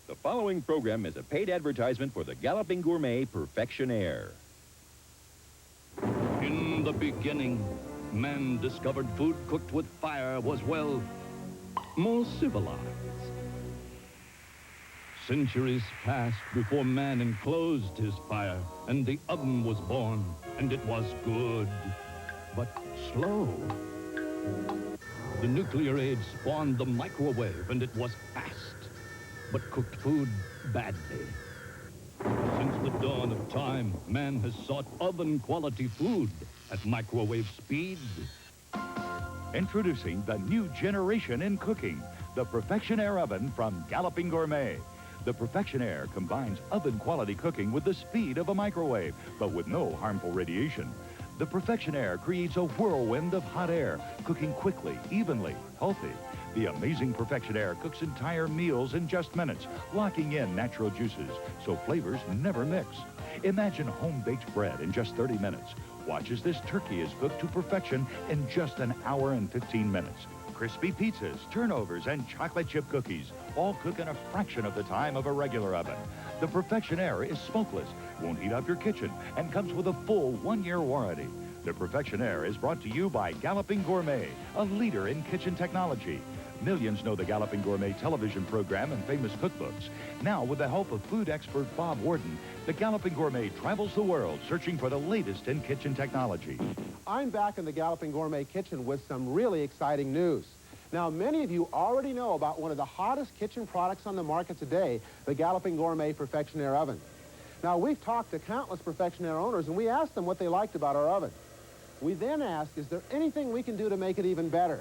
The following program is a paid advertisement for the Galloping Gourmet Perfectionaire. In the beginning, man discovered food cooked with fire was, well, more civilized. Centuries passed before man enclosed his fire, and the oven was born, and it was good, but slow. The nuclear age spawned the microwave, and it was fast, but cooked food badly. Since the dawn of time, man has sought oven-quality food at microwave speed. Introducing the new generation in cooking, the Perfectionaire Oven from Galloping Gourmet. The Perfectionaire combines oven-quality cooking with the speed of a microwave, but with no harmful radiation. The Perfectionaire creates a whirlwind of hot air, cooking quickly, evenly, healthy. The amazing Perfectionaire cooks entire meals in just minutes, locking in natural juices, so flavors never mix. Imagine home-baked bread in just 30 minutes. Watch as this turkey is cooked to perfection in just an hour and 15 minutes. Crispy pizzas, turnovers, and chocolate chip cookies all cook in a fraction of the time of a regular oven. The Perfectionaire is smokeless, won't heat up your kitchen, and comes with a full 1-year warranty. The Perfectionaire is brought to you by Galloping Gourmet, a leader in kitchen technology. Millions know the Galloping Gourmet television program and famous cookbooks. Now, with the help of food expert Bob Warden, the Galloping Gourmet travels the world searching for the latest in kitchen technology. I'm back in the Galloping Gourmet kitchen with some really exciting news. Now, many of you already know about one of the hottest kitchen products on the market today, the Galloping Gourmet Perfectionaire Oven. Now, we've talked to countless Perfectionaire owners, and we asked them what they liked about our oven. We then asked, is there anything we can do to make it even better?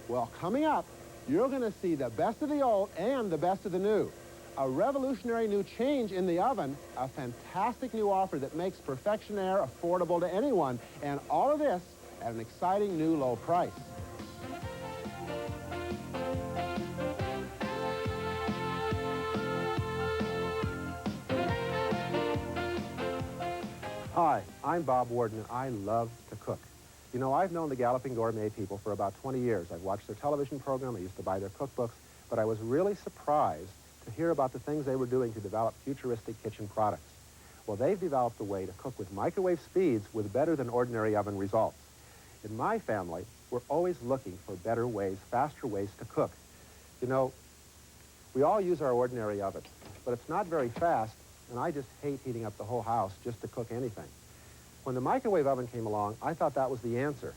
Well, coming up, you're going to see the best of the old and the best of the new. A revolutionary new change in the oven, a fantastic new offer that makes Perfectionaire affordable to anyone, and all of this at an exciting new low price. Hi, I'm Bob Warden, and I love to cook. You know, I've known the Galloping Gourmet people for about 20 years. I've watched their television program, I used to buy their cookbooks, but I was really surprised to hear about the things they were doing to develop futuristic kitchen products. Well, they've developed a way to cook with microwave speeds with better than ordinary oven results. In my family, we're always looking for better ways, faster ways to cook. You know, we all use our ordinary oven, but it's not very fast, and I just hate heating up the whole house just to cook anything. When the microwave oven came along, I thought that was the answer.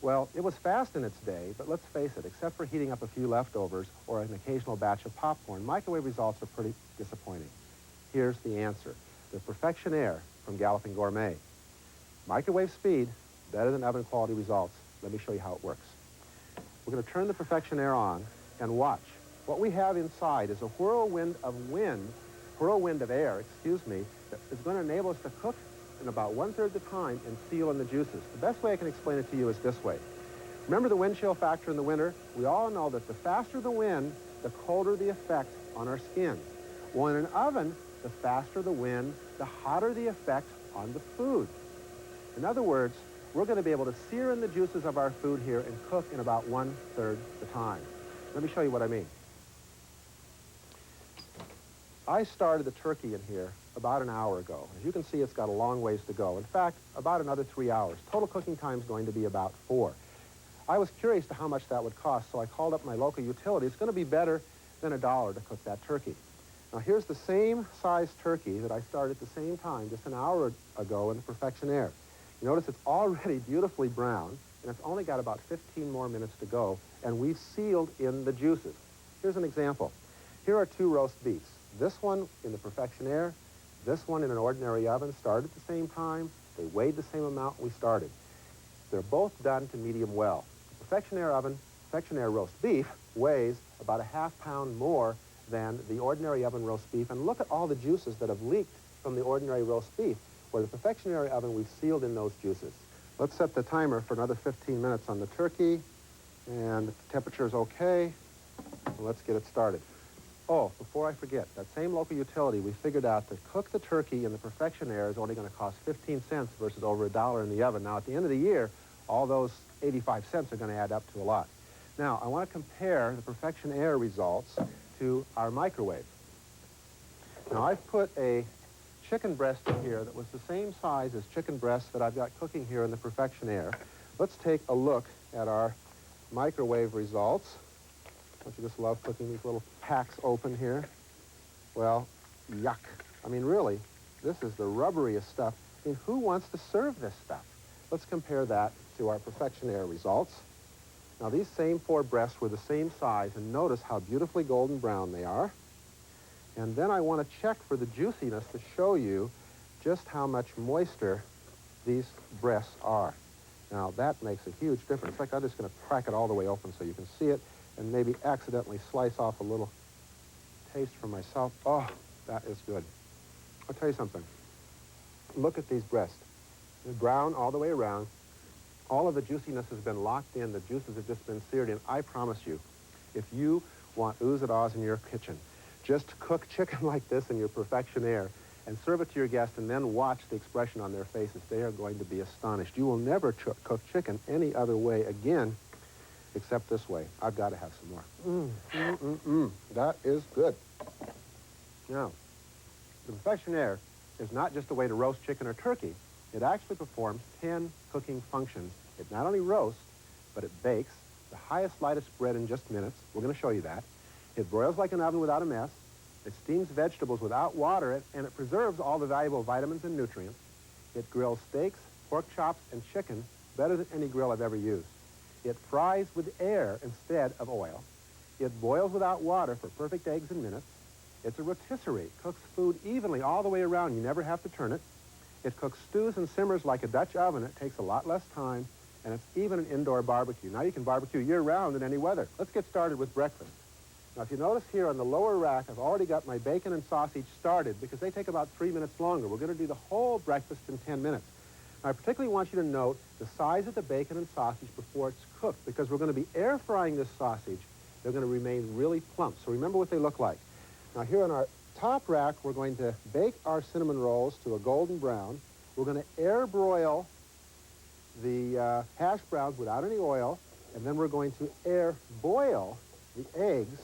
Well, it was fast in its day, but let's face it, except for heating up a few leftovers or an occasional batch of popcorn, microwave results are pretty disappointing. Here's the answer. The Perfectionaire from Galloping Gourmet. Microwave speed, better than oven quality results. Let me show you how it works. We're going to turn the Perfectionaire on and watch. What we have inside is a whirlwind of air, that is going to enable us to cook in about 1/3 the time and seal in the juices. The best way I can explain it to you is this way. Remember the wind chill factor in the winter? We all know that the faster the wind, the colder the effect on our skin. Well, in an oven, the faster the wind, the hotter the effect on the food. In other words, we're going to be able to sear in the juices of our food here and cook in about 1/3 the time. Let me show you what I mean. I started the turkey in here about an hour ago. As you can see, it's got a long ways to go. In fact, about another 3 hours. Total cooking time is going to be about 4. I was curious to how much that would cost, so I called up my local utility. It's going to be better than $1 to cook that turkey. Now, here's the same size turkey that I started at the same time just an hour ago in the Perfectionaire. You notice it's already beautifully brown, and it's only got about 15 more minutes to go, and we've sealed in the juices. Here's an example. Here are 2 roast beefs. This one in the Perfectionaire, this one in an ordinary oven, started at the same time. They weighed the same amount we started. They're both done to medium well. The Perfectionaire roast beef weighs about a ½ pound more than the ordinary oven roast beef. And look at all the juices that have leaked from the ordinary roast beef. Where the Perfectionaire oven, we've sealed in those juices. Let's set the timer for another 15 minutes on the turkey. And if the temperature is okay, let's get it started. Oh, before I forget, that same local utility, we figured out to cook the turkey in the Perfectionaire is only going to cost 15 cents versus over $1 in the oven. Now, at the end of the year, all those 85 cents are going to add up to a lot. Now, I want to compare the Perfectionaire results to our microwave. Now, I've put a chicken breast in here that was the same size as chicken breasts that I've got cooking here in the Perfectionaire. Let's take a look at our microwave results. Don't you just love cooking these little packs open here? Well, yuck. I mean, really, this is the rubberiest stuff. I mean, who wants to serve this stuff? Let's compare that to our Perfectionaire results. Now, these same 4 breasts were the same size, and notice how beautifully golden brown they are. And then I want to check for the juiciness to show you just how much moister these breasts are. Now, that makes a huge difference. In fact, I'm just going to crack it all the way open so you can see it and maybe accidentally slice off a little taste for myself. Oh, that is good. I'll tell you something. Look at these breasts. They're brown all the way around. All of the juiciness has been locked in. The juices have just been seared in. I promise you, if you want oohs and ahs in your kitchen, just cook chicken like this in your Perfectionaire and serve it to your guests and then watch the expression on their faces. They are going to be astonished. You will never cook chicken any other way again except this way. I've got to have some more. That is good. Now, the Perfectionaire is not just a way to roast chicken or turkey. It actually performs 10 cooking functions. It not only roasts, but it bakes the highest, lightest bread in just minutes. We're going to show you that. It broils like an oven without a mess. It steams vegetables without water, and it preserves all the valuable vitamins and nutrients. It grills steaks, pork chops, and chicken better than any grill I've ever used. It fries with air instead of oil. It boils without water for perfect eggs in minutes. It's a rotisserie. It cooks food evenly all the way around. You never have to turn it. It cooks stews and simmers like a Dutch oven. It takes a lot less time, and it's even an indoor barbecue. Now you can barbecue year-round in any weather. Let's get started with breakfast. Now, if you notice here on the lower rack, I've already got my bacon and sausage started because they take about 3 minutes longer. We're going to do the whole breakfast in 10 minutes. Now, I particularly want you to note the size of the bacon and sausage before it's cooked because we're going to be air frying this sausage. They're going to remain really plump. So remember what they look like. Now, here on our top rack, we're going to bake our cinnamon rolls to a golden brown. We're going to air broil the hash browns without any oil, and then we're going to air boil the eggs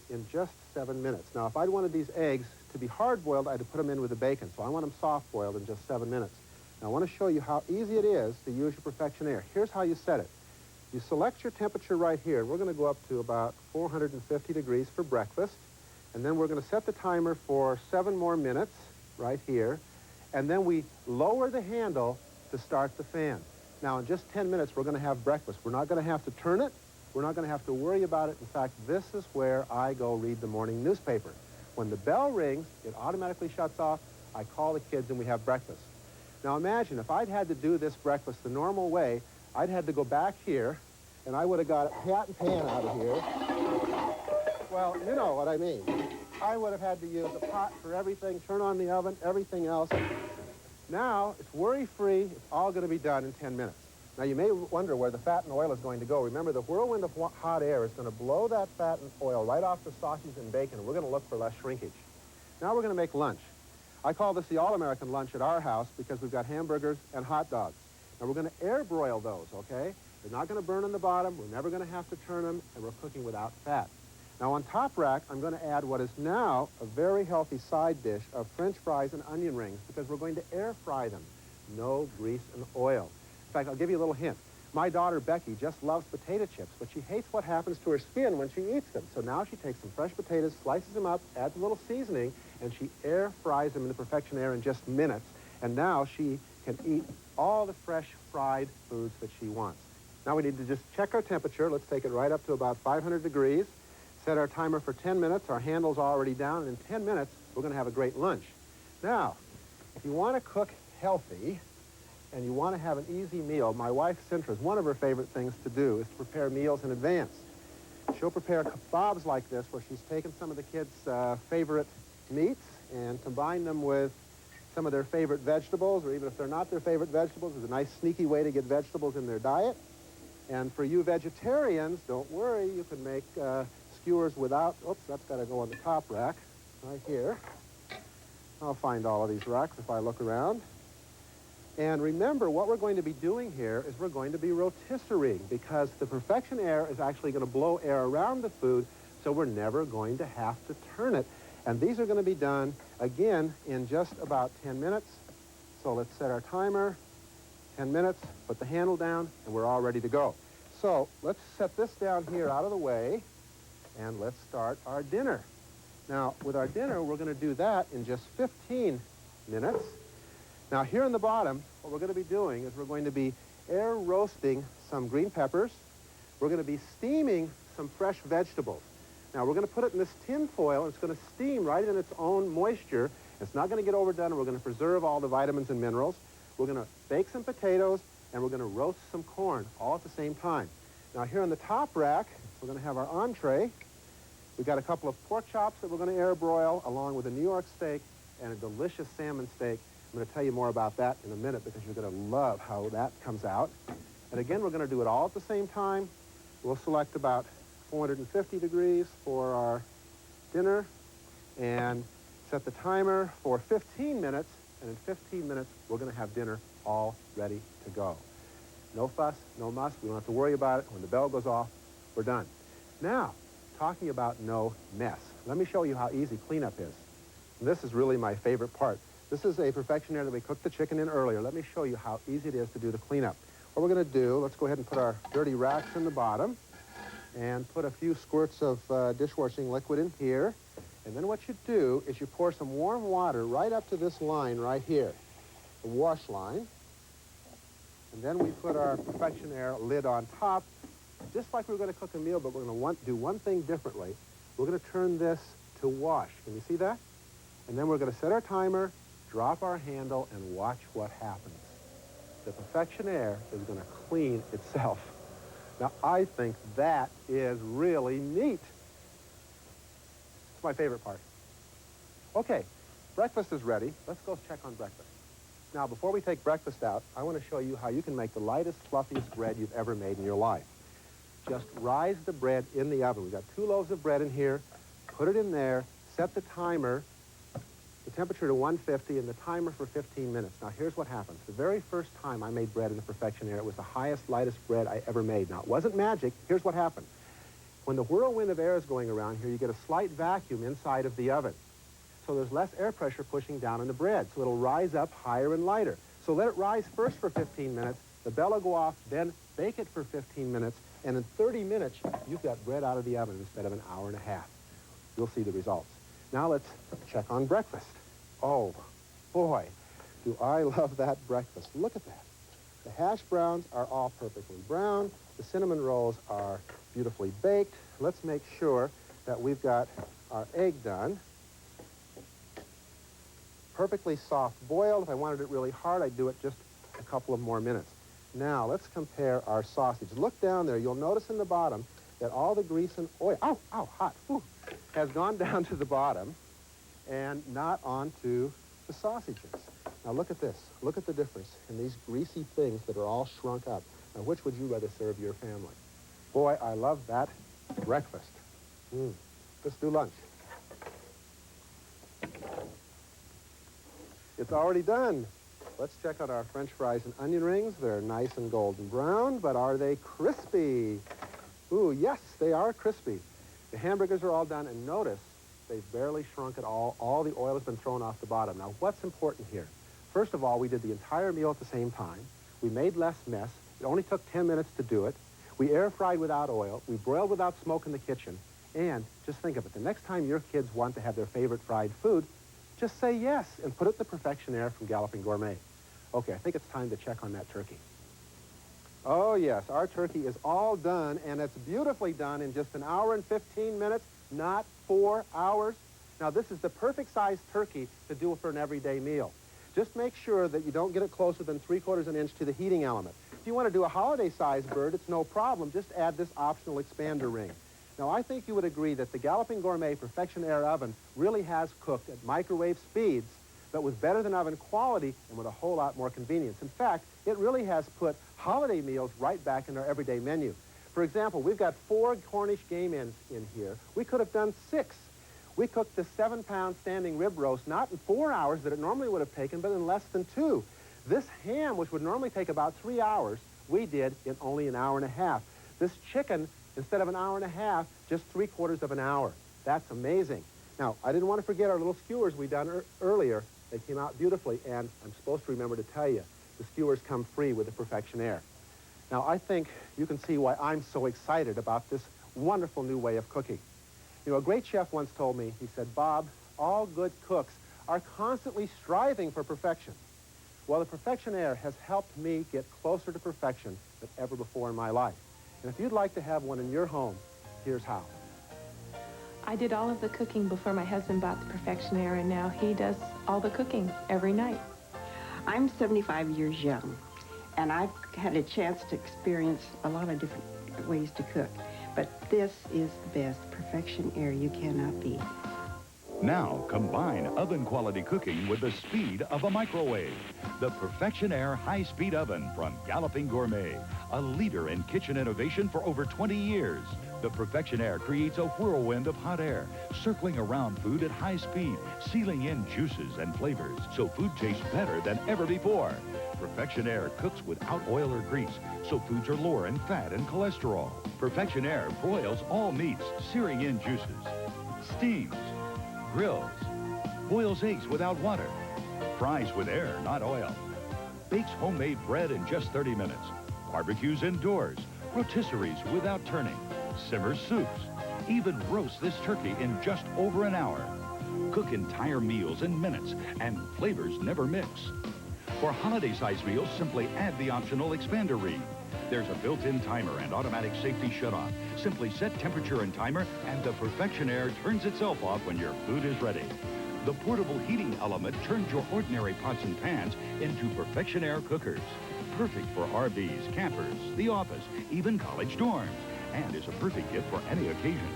in just 7 minutes. Now, if I wanted these eggs to be hard-boiled, I had to put them in with the bacon, so I want them soft-boiled in just 7 minutes. Now, I want to show you how easy it is to use your Perfectionaire. Here's how you set it. You select your temperature right here. We're going to go up to about 450 degrees for breakfast, and then we're going to set the timer for 7 more minutes right here, and then we lower the handle to start the fan. Now, in just 10 minutes, we're going to have breakfast. We're not going to have to turn it. We're not going to have to worry about it. In fact, this is where I go read the morning newspaper. When the bell rings, it automatically shuts off. I call the kids, and we have breakfast. Now, imagine if I'd had to do this breakfast the normal way, I'd had to go back here, and I would have got a pot and pan out of here. Well, you know what I mean. I would have had to use a pot for everything, turn on the oven, everything else. Now, it's worry-free. It's all going to be done in 10 minutes. Now, you may wonder where the fat and oil is going to go. Remember, the whirlwind of hot air is going to blow that fat and oil right off the sausage and bacon, and we're going to look for less shrinkage. Now we're going to make lunch. I call this the all-American lunch at our house because we've got hamburgers and hot dogs. Now, we're going to air broil those, okay? They're not going to burn on the bottom. We're never going to have to turn them, and we're cooking without fat. Now, on top rack, I'm going to add what is now a very healthy side dish of French fries and onion rings because we're going to air fry them. No grease and oil. In fact, I'll give you a little hint. My daughter, Becky, just loves potato chips, but she hates what happens to her skin when she eats them. So now she takes some fresh potatoes, slices them up, adds a little seasoning, and she air fries them in the Perfectionaire in just minutes. And now she can eat all the fresh fried foods that she wants. Now we need to just check our temperature. Let's take it right up to about 500 degrees. Set our timer for 10 minutes. Our handle's already down, and in 10 minutes, we're going to have a great lunch. Now, if you want to cook healthy and you want to have an easy meal, my wife, Cintra's, one of her favorite things to do is to prepare meals in advance. She'll prepare kebabs like this where she's taken some of the kids' favorite meats and combined them with some of their favorite vegetables, or even if they're not their favorite vegetables, it's a nice sneaky way to get vegetables in their diet. And for you vegetarians, don't worry, you can make skewers without, oops, that's got to go on the top rack, right here. I'll find all of these racks if I look around. And remember, what we're going to be doing here is we're going to be rotisserieing, because the Perfectionaire is actually going to blow air around the food, so we're never going to have to turn it. And these are going to be done, again, in just about 10 minutes. So let's set our timer, 10 minutes, put the handle down, and we're all ready to go. So let's set this down here out of the way, and let's start our dinner. Now, with our dinner, we're going to do that in just 15 minutes. Now, here in the bottom, what we're going to be doing is we're going to be air roasting some green peppers. We're going to be steaming some fresh vegetables. Now, we're going to put it in this tin foil, and it's going to steam right in its own moisture. It's not going to get overdone, and we're going to preserve all the vitamins and minerals. We're going to bake some potatoes, and we're going to roast some corn all at the same time. Now, here on the top rack, we're going to have our entree. We've got a couple of pork chops that we're going to air broil, along with a New York steak and a delicious salmon steak. I'm going to tell you more about that in a minute, because you're going to love how that comes out. And again, we're going to do it all at the same time. We'll select about 450 degrees for our dinner and set the timer for 15 minutes. And in 15 minutes, we're going to have dinner all ready to go. No fuss, no muss. We don't have to worry about it. When the bell goes off, we're done. Now, talking about no mess, let me show you how easy cleanup is. And this is really my favorite part. This is a Perfectionaire that we cooked the chicken in earlier. Let me show you how easy it is to do the cleanup. What we're going to do, let's go ahead and put our dirty racks in the bottom and put a few squirts of dishwashing liquid in here. And then what you do is you pour some warm water right up to this line right here, the wash line. And then we put our Perfectionaire lid on top, just like we're going to cook a meal, but we're going to do one thing differently. We're going to turn this to wash. Can you see that? And then we're going to set our timer, drop our handle, and watch what happens. The Perfectionaire is going to clean itself. Now, I think that is really neat. It's my favorite part. Okay, breakfast is ready. Let's go check on breakfast. Now, before we take breakfast out, I want to show you how you can make the lightest, fluffiest bread you've ever made in your life. Just rise the bread in the oven. We've got 2 loaves of bread in here. Put it in there. Set the timer, the temperature to 150, and the timer for 15 minutes. Now, here's what happens. The very first time I made bread in the Perfectionaire, it was the highest, lightest bread I ever made. Now, it wasn't magic. Here's what happened. When the whirlwind of air is going around here, you get a slight vacuum inside of the oven. So there's less air pressure pushing down on the bread, so it'll rise up higher and lighter. So let it rise first for 15 minutes, the bell will go off, then bake it for 15 minutes, and in 30 minutes, you've got bread out of the oven instead of an hour and a half. You'll see the results. Now let's check on breakfast. Oh, boy, do I love that breakfast. Look at that. The hash browns are all perfectly brown. The cinnamon rolls are beautifully baked. Let's make sure that we've got our egg done. Perfectly soft boiled. If I wanted it really hard, I'd do it just a couple of more minutes. Now, let's compare our sausage. Look down there. You'll notice in the bottom that all the grease and oil, hot, has gone down to the bottom and not onto the sausages. Now, look at this. Look at the difference in these greasy things that are all shrunk up. Now, which would you rather serve your family? Boy, I love that breakfast. Let's do lunch. It's already done. Let's check out our French fries and onion rings. They're nice and golden brown, but are they crispy? Ooh, yes, they are crispy. The hamburgers are all done, and notice they've barely shrunk at all. All the oil has been thrown off the bottom. Now, what's important here? First of all, we did the entire meal at the same time. We made less mess. It only took 10 minutes to do it. We air fried without oil. We broiled without smoke in the kitchen. And just think of it. The next time your kids want to have their favorite fried food, just say yes and put it in the Perfectionaire from Galloping Gourmet. Okay, I think it's time to check on that turkey. Oh, yes, our turkey is all done, and it's beautifully done in just an hour and 15 minutes, not 4 hours. Now, this is the perfect size turkey to do for an everyday meal. Just make sure that you don't get it closer than 3/4 of an inch to the heating element. If you want to do a holiday-sized bird, it's no problem. Just add this optional expander ring. Now, I think you would agree that the Galloping Gourmet Perfectionaire Oven really has cooked at microwave speeds, but with better than oven quality and with a whole lot more convenience. In fact, it really has put holiday meals right back in our everyday menu. For example, we've got 4 Cornish game ends in here. We could have done 6. We cooked the 7-pound standing rib roast not in 4 hours that it normally would have taken, but in less than 2. This ham, which would normally take about 3 hours, we did in only an hour and a half. This chicken, instead of an hour and a half, just 3/4 of an hour. That's amazing. Now, I didn't want to forget our little skewers we done earlier. They came out beautifully, and I'm supposed to remember to tell you, the skewers come free with the Perfectionaire. Now, I think you can see why I'm so excited about this wonderful new way of cooking. You know, a great chef once told me, he said, Bob, all good cooks are constantly striving for perfection. Well, the Perfectionaire has helped me get closer to perfection than ever before in my life. And if you'd like to have one in your home, here's how. I did all of the cooking before my husband bought the Perfectionaire, and now he does all the cooking every night. I'm 75 years young, and I've had a chance to experience a lot of different ways to cook. But this is the best Perfectionaire you cannot beat. Now, combine oven-quality cooking with the speed of a microwave. The Perfectionaire high-speed oven from Galloping Gourmet, a leader in kitchen innovation for over 20 years. The Perfectionaire creates a whirlwind of hot air, circling around food at high speed, sealing in juices and flavors, so food tastes better than ever before. Perfectionaire cooks without oil or grease, so foods are lower in fat and cholesterol. Perfectionaire broils all meats, searing in juices, steams, grills, boils eggs without water, fries with air, not oil, bakes homemade bread in just 30 minutes, barbecues indoors, rotisseries without turning, simmers soups, even roasts this turkey in just over an hour. Cook entire meals in minutes, and flavors never mix. For holiday-size meals, simply add the optional expander reed. There's a built-in timer and automatic safety shut-off. Simply set temperature and timer, and the Perfectionaire turns itself off when your food is ready. The portable heating element turns your ordinary pots and pans into Perfectionaire cookers. Perfect for RVs, campers, the office, even college dorms, and is a perfect gift for any occasion.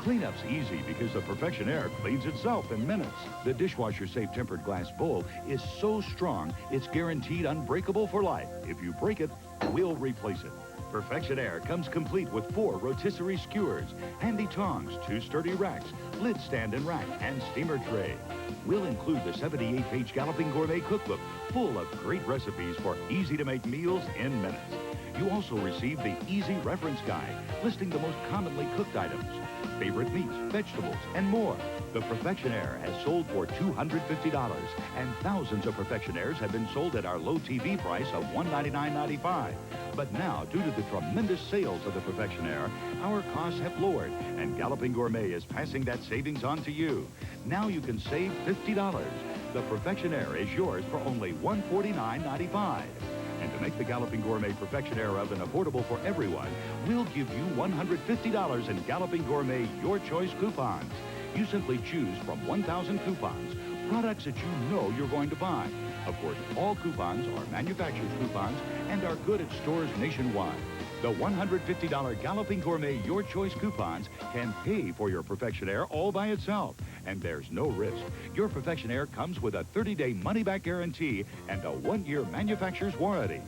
Cleanup's easy because the Perfectionaire cleans itself in minutes. The dishwasher-safe tempered glass bowl is so strong, it's guaranteed unbreakable for life. If you break it, we'll replace it. Perfectionaire comes complete with 4 rotisserie skewers, handy tongs, 2 sturdy racks, lid stand and rack, and steamer tray. We'll include the 78-page Galloping Gourmet cookbook, full of great recipes for easy-to-make meals in minutes. You also receive the Easy Reference Guide, listing the most commonly cooked items, favorite meats, vegetables, and more. The Perfectionaire has sold for $250, and thousands of Perfectionaires have been sold at our low TV price of $199.95. But now, due to the tremendous sales of the Perfectionaire, our costs have lowered, and Galloping Gourmet is passing that savings on to you. Now you can save $50. The Perfectionaire is yours for only $149.95. And to make the Galloping Gourmet Perfectionaire Oven affordable for everyone, we'll give you $150 in Galloping Gourmet Your Choice coupons. You simply choose from 1,000 coupons, products that you know you're going to buy. Of course, all coupons are manufacturer's coupons and are good at stores nationwide. The $150 Galloping Gourmet Your Choice coupons can pay for your Perfectionaire all by itself. And there's no risk. Your Perfectionaire comes with a 30-day money-back guarantee and a 1-year manufacturer's warranty.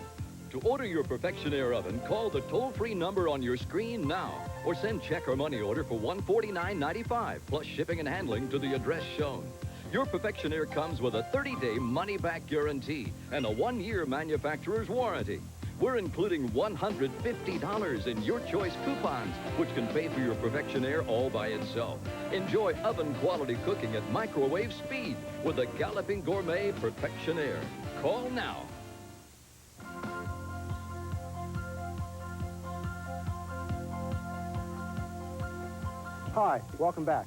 To order your Perfectionaire oven, call the toll-free number on your screen now, or send check or money order for $149.95, plus shipping and handling to the address shown. Your Perfectionaire comes with a 30-day money-back guarantee and a 1-year manufacturer's warranty. We're including $150 in Your Choice coupons, which can pay for your Perfectionaire all by itself. Enjoy oven-quality cooking at microwave speed with the Galloping Gourmet Perfectionaire. Call now. Hi, welcome back.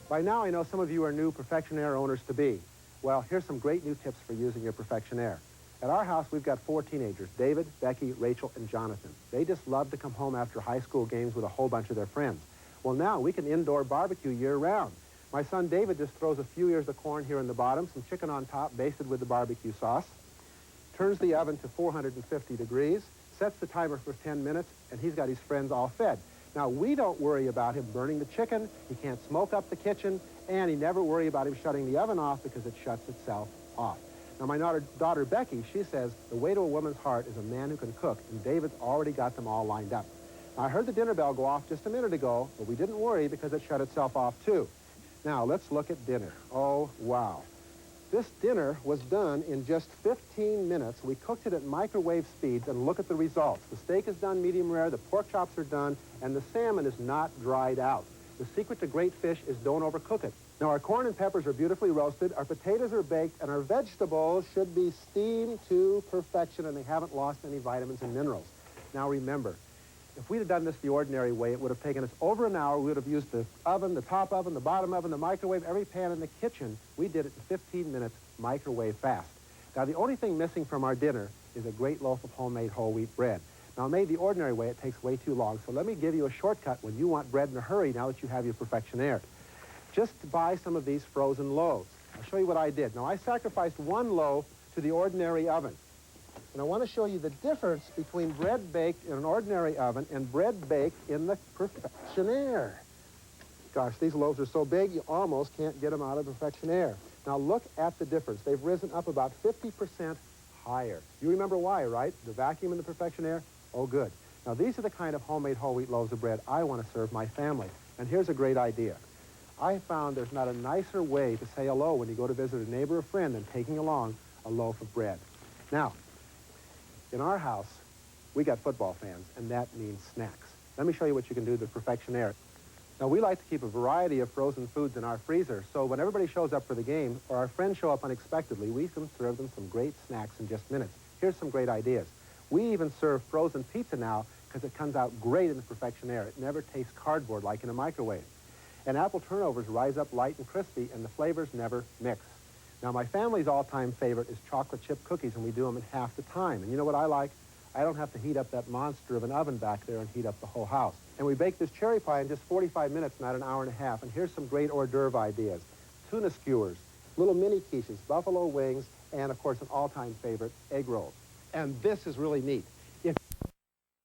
By now, I know some of you are new Perfectionaire owners-to-be. Well, here's some great new tips for using your Perfectionaire. At our house, we've got 4 teenagers, David, Becky, Rachel, and Jonathan. They just love to come home after high school games with a whole bunch of their friends. Well, now we can indoor barbecue year-round. My son David just throws a few ears of corn here in the bottom, some chicken on top basted with the barbecue sauce, turns the oven to 450 degrees, sets the timer for 10 minutes, and he's got his friends all fed. Now, we don't worry about him burning the chicken, he can't smoke up the kitchen, and he never worry about him shutting the oven off because it shuts itself off. Now, my daughter Becky, she says the way to a woman's heart is a man who can cook, and David's already got them all lined up. Now, I heard the dinner bell go off just a minute ago, but we didn't worry because it shut itself off too. Now, let's look at dinner. Oh, wow. This dinner was done in just 15 minutes. We cooked it at microwave speeds, and look at the results. The steak is done medium rare, the pork chops are done, and the salmon is not dried out. The secret to great fish is don't overcook it. Now, our corn and peppers are beautifully roasted, our potatoes are baked, and our vegetables should be steamed to perfection, and they haven't lost any vitamins and minerals. Now, remember, if we'd have done this the ordinary way, it would have taken us over an hour. We would have used the oven, the top oven, the bottom oven, the microwave, every pan in the kitchen. We did it in 15 minutes, microwave fast. Now, the only thing missing from our dinner is a great loaf of homemade whole wheat bread. Now, made the ordinary way, it takes way too long, so let me give you a shortcut when you want bread in a hurry now that you have your Perfectionaire. Just buy some of these frozen loaves. I'll show you what I did. Now, I sacrificed one loaf to the ordinary oven. And I want to show you the difference between bread baked in an ordinary oven and bread baked in the Perfectionaire. Gosh, these loaves are so big, you almost can't get them out of the Perfectionaire. Now, look at the difference. They've risen up about 50% higher. You remember why, right? The vacuum in the Perfectionaire? Oh, good. Now, these are the kind of homemade whole wheat loaves of bread I want to serve my family. And here's a great idea. I found there's not a nicer way to say hello when you go to visit a neighbor or friend than taking along a loaf of bread. Now, in our house, we got football fans, and that means snacks. Let me show you what you can do with the Perfectionaire. Now, we like to keep a variety of frozen foods in our freezer, so when everybody shows up for the game or our friends show up unexpectedly, we can serve them some great snacks in just minutes. Here's some great ideas. We even serve frozen pizza now because it comes out great in the Perfectionaire. It never tastes cardboard like in a microwave. And apple turnovers rise up light and crispy, and the flavors never mix. Now, my family's all-time favorite is chocolate chip cookies, and we do them in half the time. And you know what I like? I don't have to heat up that monster of an oven back there and heat up the whole house. And we bake this cherry pie in just 45 minutes, not an hour and a half. And here's some great hors d'oeuvre ideas. Tuna skewers, little mini quiches, buffalo wings, and, of course, an all-time favorite, egg rolls. And this is really neat.